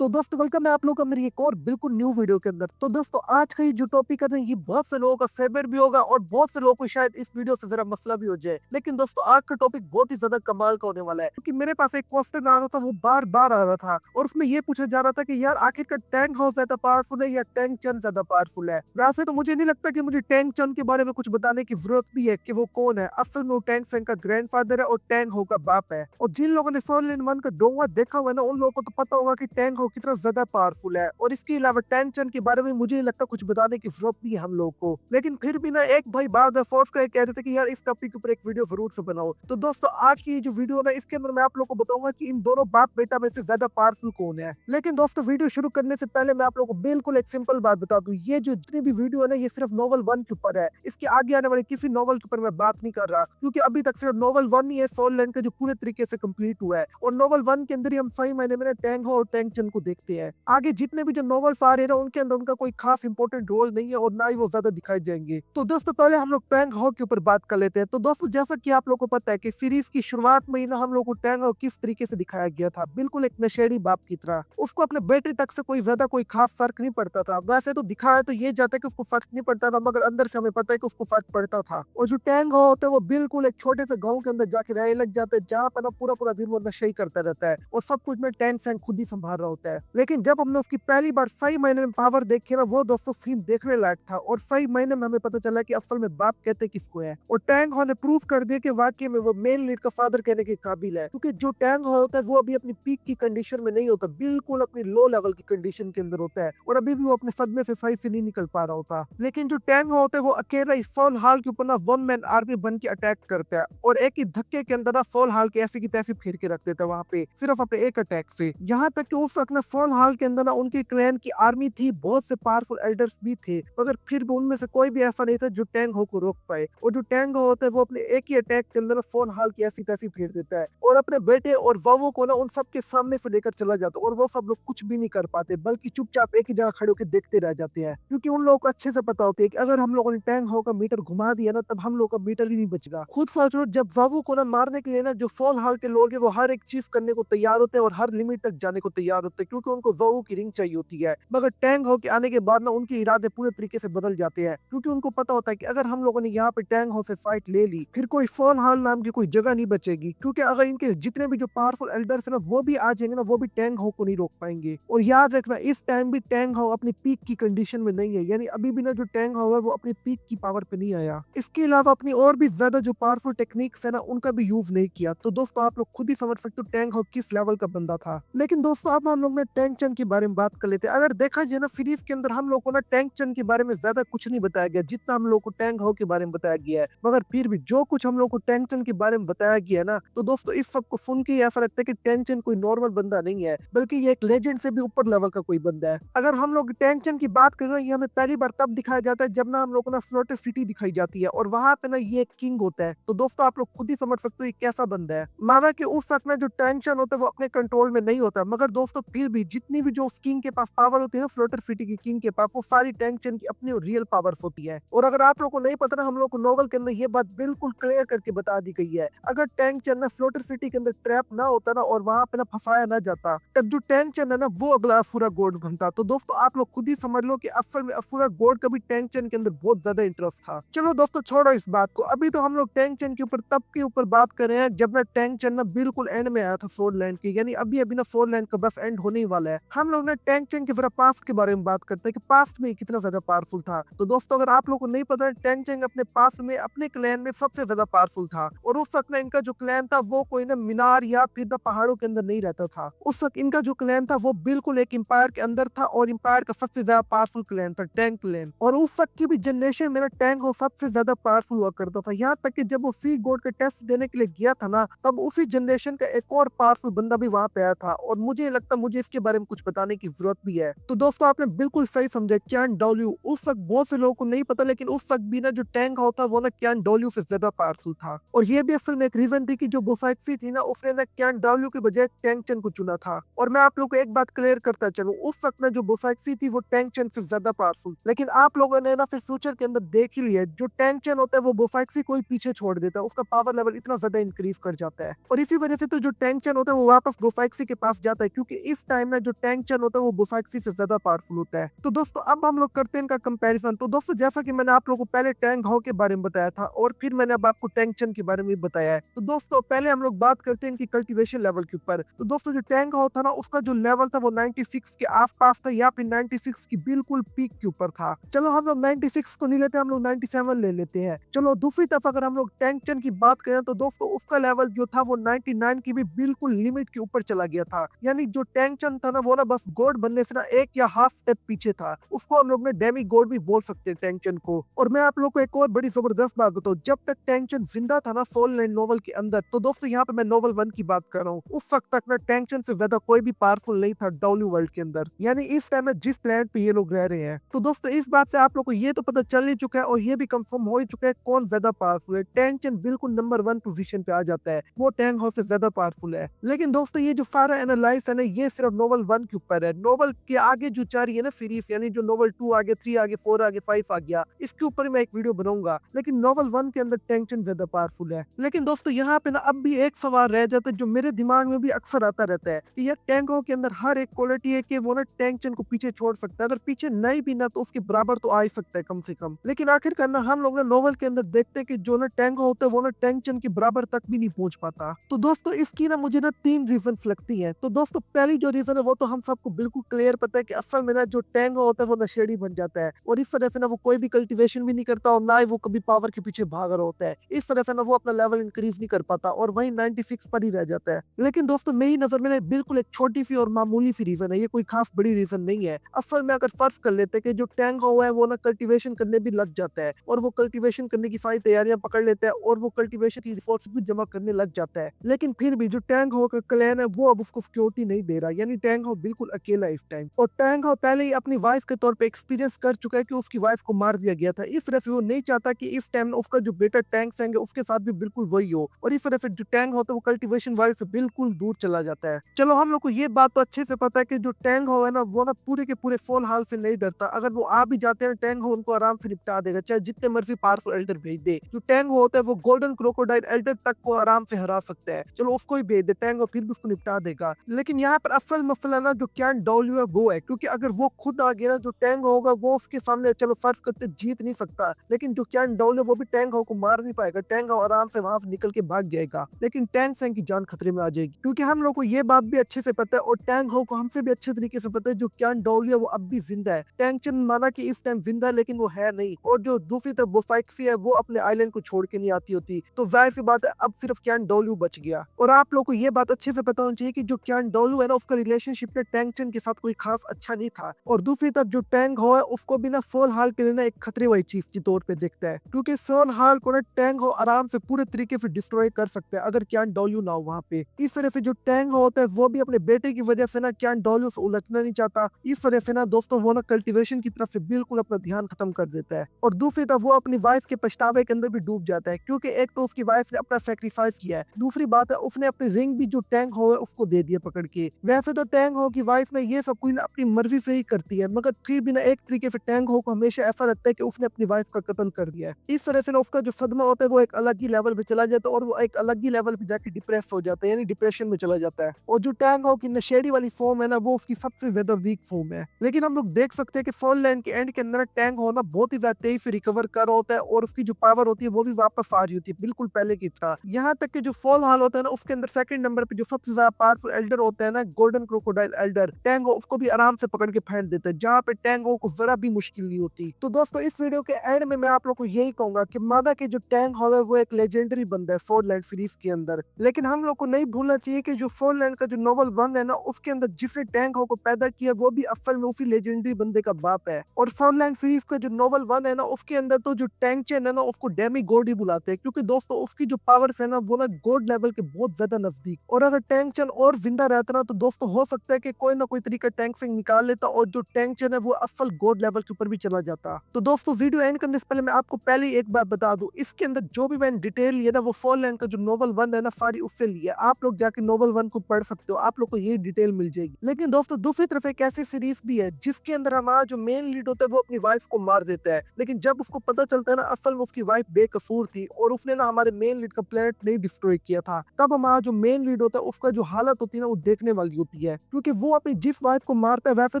तो दोस्तों वेलकम है आप लोगों का मेरी एक और बिल्कुल न्यू वीडियो के अंदर। तो दोस्तों आज का ये जो टॉपिक है ना, ये बहुत से लोगों का फेवरेट भी होगा और बहुत से लोगों को शायद इस वीडियो से जरा मसला भी हो जाए। लेकिन दोस्तों आज का टॉपिक बहुत ही ज्यादा कमाल का होने वाला है, क्योंकि मेरे पास एक क्वेश्चन आ रहा था, वो बार बार आ रहा था और उसमें ये पूछा जा रहा था कि यार आखिरकार टैंक हाउस ज्यादा पावरफुल है या टैंक चंद ज्यादा पावरफुल है। वैसे तो मुझे नहीं लगता कि मुझे टैंक चंद के बारे में कुछ बताने की जरूरत भी है कि वो कौन है। असल में वो टैंक सेन का ग्रैंडफादर है और टैंक हो का बाप है। और जिन लोगों ने फॉर्मूला वन का दोहा देखा हुआ है ना, उन लोगों को तो पता होगा कि टैंक हो कितना ज्यादा पावरफुल है। और इसके अलावा टैंक चंद के बारे में मुझे नहीं लगता कुछ बताने की जरूरत भी है हम लोग को। लेकिन फिर भी ना एक भाई बार बार फोर्स करके कह रहे थे कि यार इस टॉपिक के ऊपर एक वीडियो जरूर से बनाओ। तो दोस्तों आज की ये जो वीडियो है इसके अंदर मैं आप लोगों को बताऊंगा कि इन दोनों बाप बेटा में से ज्यादा पावरफुल कौन है। लेकिन दोस्तों वीडियो शुरू करने से पहले मैं आप लोगों को बिल्कुल एक सिंपल बात बता दूं, ये जो जितनी भी वीडियो है ना, ये सिर्फ नॉवल वन के ऊपर है। इसके आगे आने वाले किसी नॉवल के ऊपर मैं बात नहीं कर रहा, क्योंकि अभी तक सिर्फ नॉवल वन ही है सोल लैंड का जो पूरे तरीके से कंप्लीट हुआ है। और नॉवल वन के अंदर ही हम सही मायने में ना टैंक हो और टैंक चंद को देखते हैं। आगे जितने भी जो नॉवेल्स आ रहे हैं ना, उनके अंदर उनका कोई खास इंपॉर्टेंट रोल नहीं है और ना ही वो ज्यादा दिखाई जाएंगे। तो दोस्तों पहले हम लोग टैंक हॉक के ऊपर बात कर लेते हैं। तो दोस्तों जैसा कि आप लोगों को पता है कि सीरीज की शुरुआत में ही ना हम लोग को टैंक हॉक किस तरीके से दिखाया गया था, बिल्कुल एक नशेड़ी बाप की तरह। उसको अपने बेटे तक से कोई ज्यादा कोई खास फर्क नहीं पड़ता था। वैसे तो दिखाया तो ये जाता है कि उसको फर्क नहीं पड़ता था, मगर अंदर से हमें पता है कि उसको फर्क पड़ता था। और जो टैंक हॉक होता है वो बिल्कुल एक छोटे से गाँव के अंदर जाके रहने लग जाते हैं, जहाँ पर ना पूरा पूरा दिन वो नशे ही करता रहता है और सब कुछ में टैंक सैंक खुद ही संभाल रहा होता है। लेकिन जब हमने उसकी पहली बार सही मायने में पावर देखी ना, वो दोस्तों सीन देखने लायक था और सही मायने में हमें पता चला कि असल में बाप कहते किसको है। और टैंक हो ने प्रूव कर दिया कि वाकई में वो मेन लीड का फादर कहने के काबिल है, क्योंकि जो टैंक हो होता है वो अभी अपनी पीक की कंडीशन में नहीं होता, बिल्कुल अपनी लो लेवल की कंडीशन के अंदर होता है और अभी भी वो अपने सदमे से सही से नहीं निकल पा रहा होता। लेकिन जो टैंक हो होता है वो अकेला इस सोल हाल के ऊपर ना वन मैन आर्मी बन के अटैक करता है और एक ही धक्के के अंदर ना सोल हाल के ऐसे की तैसे फेर के रख देता है वहां पे, सिर्फ अपने एक अटैक से। यहाँ तक कि उस वक्त ना सोल हाल के अंदर ना उनके क्लैन की आर्मी थी, बहुत से पावरफुल एल्डर्स भी थे, मगर फिर भी उनमें से कोई भी ऐसा नहीं था जो टैंक हो को रोक पाए। और जो टैंक हो होता है वो अपने एक ही अटैक के अंदर फोन हाल की ऐसी तैसी फेर देता है और अपने बेटे और वावो को ना उन सब के सामने से लेकर चला जाता है और वो सब लोग कुछ भी नहीं कर पाते, बल्कि चुपचाप एक ही जगह खड़े होकर देखते रह जाते हैं, क्योंकि उन लोगों को अच्छे से पता होती है कि अगर हम लोगों ने टैंक हो का मीटर घुमा दिया ना, तब हम लोग का मीटर ही नहीं बचेगा। खुद सोचो, जब वावो को ना मारने के लिए ना जो फोन हाल के लोग हैं वो हर एक चीज करने को तैयार होते हैं और हर लिमिट तक जाने को तैयार होते हैं, क्योंकि उनको वावो की रिंग चाहिए होती है। मगर टैंक हो के आने के बाद ना उनके इरादे पूरे तरीके से बदल जाते हैं, क्योंकि उनको पता होता है कि अगर हम लोगों ने यहाँ पे टैंक हो से फाइट ले ली, फिर कोई फोन हाल नाम की कोई जगह नहीं बचेगी, क्योंकि अगर इनके जितने भी जो पावरफुल एल्डर्स है ना वो भी आ जाएंगे ना, वो भी टैंक हो को नहीं रोक पाएंगे। और याद रखना, इस टाइम भी टैंक हो अपनी पीक की कंडीशन में नहीं है, यानी अभी भी ना जो टैंक हो है वो अपनी पीक की पावर पे नहीं आया। इसके अलावा अपनी और भी ज्यादा जो पावरफुल टेक्निक्स है ना, उनका भी यूज नहीं किया। तो दोस्तों आप लोग खुद ही समझ सकते हो टैंक हो किस लेवल का बंदा था। लेकिन दोस्तों अब हम लोग ने टैंक चंद के बारे में बात कर लेते हैं। अगर देखा जाए ना, सीरीज के अंदर हम लोग को ना टैंक चंद के बारे में ज्यादा कुछ नहीं बताया गया जितना हम लोग को टैंक हो के बारे में बताया गया है। मगर फिर भी जो कुछ हम लोग को टैंक चंद के बारे में बताया गया है ना, तो दोस्तों इस सब को सुन के ही ऐसा लगता है कि टैंक चंद कोई नॉर्मल बंदा नहीं है, बल्कि ये एक लेजेंड से भी ऊपर लेवल का कोई बंदा है। अगर हम लोग टैंक चंद की बात करें ना, ये हमें पहली बार तब दिखाया जाता है जब ना हम लोग को ना फ्लोटर सिटी दिखाई जाती है और वहां पे ना ये किंग होता है। तो दोस्तों आप लोग खुद ही समझ सकते हो ये कैसा बंदा है। माना कि उस वक्त में जो टेंशन होता है वो अपने कंट्रोल में नहीं होता, मगर दोस्तों फिर भी जितनी भी जो उस किंग के पास पावर होती है ना, फ्लोटर सिटी की किंग के पास, वो सारी टेंशन की अपनी रियल पावर्स होती है। और अगर आप लोग को नहीं पता ना, हम लोग को नोवेल के अंदर ये बात बिल्कुल क्लियर करके बता दी गई है। अगर टेंशन ना फ्लोटर सिटी के अंदर ट्रैप ना होता ना और वहां पे ना फंसाया ना जाता, तब जो टेंशन है ना वो अगला अफूरा गोड बनता। तो दोस्तों आप लोग खुद ही समझ लो कि असल में अफूरा गोड का भी टेंशन के अंदर बहुत ज्यादा इंटरेस्ट था। चलो दोस्तों छोड़ो इस बात को, अभी तो हम लोग टैंक चंद के ऊपर तब के ऊपर बात कर रहे हैं जब ना टैंक चंद ना बिल्कुल एंड में आया था सोल लैंड की, यानी अभी अभी ना सोल लैंड का बस एंड होने ही वाला है। हम लोग ना टैंक चंद के जरा पास्ट के बारे में बात करते हैं कि पास्ट में कितना ज्यादा पावरफुल था। तो दोस्तों अगर आप लोग को नहीं पता, टैंक चंद अपने पास में अपने क्लैन में सबसे ज्यादा पावरफुल था और उस वक्त ना इनका जो क्लैन था वो कोई ना मीनार या फिर ना पहाड़ों के अंदर नहीं रहता था। उस वक्त इनका जो क्लैन था वो बिल्कुल एक एम्पायर के अंदर था और एम्पायर का सबसे ज्यादा पावरफुल क्लैन था टैंक क्लैन। और उस वक्त की भी जनरेशन में ना टैंक हो सबसे ज्यादा पावरफुल हुआ करता था, यहाँ तक कि जब वो सी गोड के टेस्ट देने के लिए गया था ना, तब उसी जनरेशन का एक और पावरफुल बंदा भी वहां पे आया था और मुझे लगता मुझे इसके बारे में कुछ बताने की जरूरत भी है। तो दोस्तों आपने बिल्कुल सही समझा, कैन डब्ल्यू। उस वक्त बहुत से लोगों को नहीं पता, लेकिन उस वक्त भी ना जो टैंक होता वो ना कैन डब्ल्यू से ज्यादा पावरफुल था। और ये भी असल में एक रीजन थी कि जो बोसाइक्सी थी ना, उसने ना कैन डब्ल्यू के बजाय टैंक चंद को चुना था। और मैं आप लोग को एक बात क्लियर करता चलूं, उस वक्त में जो बोसाइक्सी थी वो टैंक चंद से ज्यादा पावरफुल, लेकिन आप लोगों ने ना फिर फ्यूचर के अंदर देख ही लिया, जो टैंक चंद होता है वो बोसाइक्सी को ही पीछे छोड़ देता है, उसका पावर लेवल इतना ज्यादा इंक्रीज कर जाता है। और इसी वजह से तो जो टैंक चंद होता है वो वापस बोसाइक्सी के पास जाता है, क्योंकि इस टाइम ना जो टैंक चन होता है वो बुसाक्सी से ज्यादा पावरफुल होता है। तो दोस्तों अब हम लोग करते हैं इनका कंपैरिजन। तो दोस्तों जैसा कि मैंने आप लोगों को पहले टैंक हाउ के बारे में बताया था और फिर मैंने अब आपको टैंक चन के बारे में भी बताया है। तो दोस्तों पहले हम लोग बात करते हैं इनकी कल्टीवेशन लेवल के ऊपर। तो दोस्तों जो टैंक हाउ था ना उसका जो लेवल था वो 96 के आसपास था या फिर 96 की बिल्कुल पीक के ऊपर था। चलो हम लोग 96 को नहीं लेते, हम लोग 97 ले लेते हैं। चलो दूसरी तरफ अगर हम लोग टैंक चन की बात करें तो दोस्तों उसका लेवल जो था वो 99 की भी बिल्कुल लिमिट के ऊपर चला गया था। यानी जो टैंक चन था ना वो ना बस गॉड बनने से ना एक या हाफ स्टेप पीछे था। उसको हम लोग ने डेमी गॉड भी बोल सकते हैं टैंक चन को। और मैं आप लोग को एक और बड़ी जबरदस्त बात बताऊं, जब तक टैंक चन जिंदा था ना सोल लाइन नोवेल के अंदर, तो दोस्तों यहाँ पे मैं नोवेल 1 की बात कर रहा हूँ, उस वक्त तक ना टैंक चन से ज्यादा कोई भी पावरफुल नहीं था डब्ल्यू वर्ल्ड के अंदर। यानी इस टाइम में जिस प्लेनेट पे ये लोग रह रहे हैं। तो दोस्तों इस बात से आप लोग को ये तो पता चल ही चुका है और ये भी कंफर्म हो ही चुका है कौन ज्यादा पावरफुल है। टैंक चन बिल्कुल नंबर 1 पोजीशन पे आ जाता है, वो टैंक हाउस से ज्यादा पावरफुल है। लेकिन दोस्तों ये जो सारा एनालाइज है ना ये सिर्फ नोवेल 1 के ऊपर है। नोवेल के आगे जो चार है ना सीरीज, यानी जो नोवेल 2 आगे, 3 आगे, 4 आगे, 5 आ गया, इसके ऊपर मैं एक वीडियो बनाऊंगा। लेकिन नोवेल 1 के अंदर टैंक चन ज्यादा पावरफुल है। लेकिन दोस्तों यहाँ पे ना अब भी एक सवाल रह जाता है जो मेरे दिमाग में भी अक्सर आता रहता है कि यार टैंकों के अंदर हर एक क्वालिटी है कि वो ना टैंक चन को पीछे छोड़ सकता है। अगर पीछे नहीं भी ना तो उसके बराबर तो आ ही सकता है कम से कम। लेकिन आखिरकार ना हम लोग ना नोवेल के अंदर देखते हैं कि जो ना टैंक होता है वो ना टैंक चन के बराबर तक भी नहीं पहुंच पाता। तो दोस्तों इसकी ना मुझे ना 3 रीजन लगती है। तो दोस्तों पहली जो रीजन है वो तो हम सबको बिल्कुल क्लियर पता है कि असल में ना जो टैंक होता है वो नशेड़ी बन जाता है और इस तरह से ना वो कोई भी कल्टीवेशन भी नहीं करता और ना ही वो कभी पावर के पीछे भाग रहा होता है। इस तरह से ना वो अपना लेवल इंक्रीज नहीं कर पाता और वही 96 पर ही रह जाता है। लेकिन दोस्तों मेरी नजर में ना बिल्कुल एक छोटी सी और मामूली सी रीजन है, ये कोई खास बड़ी रीजन नहीं है। असल में अगर फर्ज कर लेते हैं कि जो टैंक हुआ है वो ना कल्टीवेशन करने भी लग जाता है और वो कल्टीवेशन करने की सारी तैयारियां पकड़ लेता है और वो कल्टीवेशन की रिसोर्स भी जमा करने लग जाता है। लेकिन फिर भी जो टैंक हो का क्लैन है वो अब उसको सिक्योरिटी नहीं दे रहा, यानी टैंक हो बिल्कुल अकेला है इस टाइम। और टैंक हो पहले ही अपनी वाइफ के तौर पे एक्सपीरियंस कर चुका है कि उसकी वाइफ को मार दिया गया था। इस वजह से वो नहीं चाहता कि इस टाइम उसका जो बेटा टैंक सेंग है उसके साथ भी बिल्कुल वही हो और इस वजह से जो टैंक होता है वो कल्टीवेशन वाइफ से बिल्कुल दूर चला जाता है। चलो हम लोग को ये बात तो अच्छे से पता है कि जो टैंक हो है ना वो ना पूरे के पूरे फोल हाल से नहीं डरता। अगर वो आ भी जाते हैं टैंक हो उनको आराम से निपटा देगा, चाहे जितने मर्जी पावरफुल एल्डर भेज दे। जो टैंक होता है वो गोल्डन क्रोकोडाइल एल्डर तक को आराम से हरा सकता है। चलो उसको ही भेज दे, टैंक फिर भी उसको निपटा देगा। लेकिन यहाँ पर असल मसला ना जो कैन डब्ल्यू है वो है, क्योंकि अगर वो खुद आ गया ना जो टैंक होगा वो उसके सामने चलो फर्ज करते जीत नहीं सकता, लेकिन जो कैन डब्ल्यू वो भी टैंक हो को मार नहीं पाएगा। टैंक हो आराम से वहां से निकल के भाग जाएगा, लेकिन टैंक सेंग की जान खतरे में आ जाएगी। क्योंकि हम लोग को ये बात भी अच्छे से पता है और टैंक हो को हमसे भी अच्छे तरीके से पता है जो कैन डब्ल्यू है वो अब भी जिंदा है। टैंक चन माना कि इस टाइम जिंदा है लेकिन वो है नहीं। और जो दूसरी तरफ बोफाइक्सी है वो अपने आइलैंड को छोड़ के नहीं आती होती, तो जाहिर सी बात है अब सिर्फ कैन डब्ल्यू बच गया। और आप लोग को ये बात अच्छे से पता होनी चाहिए कि जो कैन डब्ल्यू है ना उसका रिलेशनशिप में टैंक चन के साथ कोई खास अच्छा नहीं था। और दूसरी तरफ जो टैंक हो है उसको भी ना सोल हाल के लिए ना एक खतरे वाली चीज के तौर पे देखता है, क्योंकि सोल हाल को ना टैंक हो आराम से पूरे तरीके से डिस्ट्रॉय कर सकता है अगर कैन डब्ल्यू ना हो वहाँ पे। इस तरह से जो टैंक होता है वो भी अपने बेटे की वजह से ना कैन डब्ल्यू से उलझना नहीं चाहता। इस तरह से ना दोस्तों वो ना कल्टीवेशन की तरफ से बिल्कुल अपना ध्यान खत्म कर देता है और दूसरी तरफ वो अपनी वाइफ के पछतावे के अंदर भी डूब जाता है, क्योंकि एक तो उसकी वाइफ ने अपना सेक्रीफाइस किया है, दूसरी बात है उसने अपनी रिंग भी जो टैंक हो है उसको दे दिया पकड़ के। वैसे तो टैंक हो की वाइफ ने ये सब कुछ ना अपनी मर्जी से ही करती है, मगर फिर भी ना एक तरीके से टैंक हो को हमेशा ऐसा लगता है कि उसने अपनी वाइफ का कत्ल कर दिया है। इस तरह से ना उसका जो सदमा होता है वो एक अलग ही लेवल पे चला जाता है और वो एक अलग ही लेवल पे जाके डिप्रेस हो जाता है, यानी डिप्रेशन में चला जाता है। और जो टैंक हो की नशेड़ी वाली फॉर्म है ना वो उसकी सबसे ज्यादा वीक फॉर्म है। लेकिन हम लोग देख सकते हैं कि फॉल लैंड के एंड के अंदर टैंक होना बहुत ही ज्यादा तेजी से रिकवर कर रहा होता है और उसकी जो पावर होती है वो भी वापस आ रही होती है बिल्कुल पहले की तरह। यहाँ तक कि जो फॉल हाल होता है ना उसके अंदर सेकंड नंबर पे जो सबसे ज्यादा पावरफुल एल्डर होता है ना गोल्डन क्रोकोडाइल एल्डर, टैंगो उसको भी आराम से पकड़ के फेंक देता है, जहाँ पे टैंगो को जरा भी मुश्किल नहीं होती। तो दोस्तों इस वीडियो के एंड में मैं आप लोग को यही कहूंगा कि माना कि जो टैंक है वो एक लेजेंडरी बंदा है फोर लैंड सीरीज के अंदर, लेकिन हम लोग को नहीं भूलना चाहिए कि जो फोर लैंड का जो नोवेल 1 है ना उसके अंदर जिसने टैंक को पैदा किया वो भी असल में उसी लेजेंडरी बंदे का बाप है। और फोर लैंड सीरीज का जो नोवेल 1 है ना उसके अंदर तो जो टैंक चेन है ना उसको डेमी गॉड ही बुलाते हैं, क्योंकि दोस्तों उसकी जो पावर्स है ना वो ना गॉड लेवल के बहुत ज्यादा नजदीक। और अगर टैंक चेन और जिंदा रहता ना तो दोस्तों हो सकता है कि कोई ना कोई तरीका टैंक से निकाल लेता और जो टैंक चेन है वो असल गॉड लेवल के ऊपर भी चला जाता। तो दोस्तों वीडियो एंड करने से पहले मैं आपको पहले ही एक बात बता दूं, इसके अंदर जो भी मैंने डिटेल लिया ना वो फोर लैंड का जो नोवेल 1 है ना सारी उससे लिया। आप लोग जाके नोवेल 1 को पढ़ सकते हो, आप लोग को ये डिटेल मिल जाएगी। लेकिन दोस्तों दूसरी तरफ एक ऐसी सीरीज भी है जिसके अंदर हमारा जो मेन लीड होता है वो अपनी वाइफ को मार देता है, लेकिन जब उसको पता चलता है ना असल में उसकी वाइफ बेकसूर थी और उसने ना हमारे मेन लीड का प्लेनेट नहीं डिस्ट्रॉय किया था, तब हमारा जो मेन लीड होता है उसका जो हालत होती है ना वो देखने वाली होती है। जाती है, क्योंकि वो अपनी जिस वाइफ को मारता है वैसे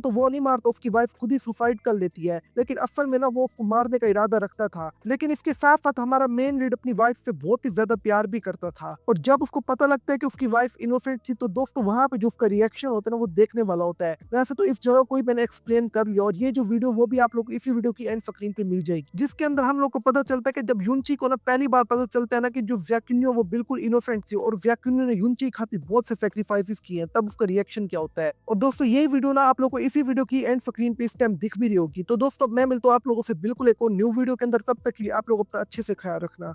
तो वो नहीं मारता, उसकी वाइफ खुद ही सुसाइड कर लेती है, लेकिन असल में ना वो उसको मारने का इरादा रखता था। लेकिन इसके साथ साथ हमारा मेन लीड अपनी वाइफ से बहुत ही ज्यादा प्यार भी करता था, और जब उसको पता लगता है कि उसकी वाइफ इनोसेंट थी तो दोस्तों वहां पे जो उसका रिएक्शन होता है ना वो देखने वाला होता है। वैसे तो इस जगह को ही मैंने एक्सप्लेन कर लिया, और ये जो वीडियो वो भी आप लोग इसी वीडियो की एंड स्क्रीन पे मिल जाएगी, जिसके अंदर हम लोग को पता चलता है कि जब यूनची को ना पहली बार पता चलता है ना कि जो वैक्यूनियो वो बिल्कुल इनोसेंट थी और वैक्यूनियो ने यूनची खातिर बहुत से सेक्रीफाइसेस किए हैं, तब उसका रिएक्शन क्या होता है। और दोस्तों यही वीडियो ना आप लोग को इसी वीडियो की एंड स्क्रीन पे इस टाइम दिख भी रही होगी। तो दोस्तों मैं मिलता हूँ आप लोगों से बिल्कुल एक और न्यू वीडियो के अंदर, तब तक के लिए आप लोग अपना अच्छे से ख्याल रखना।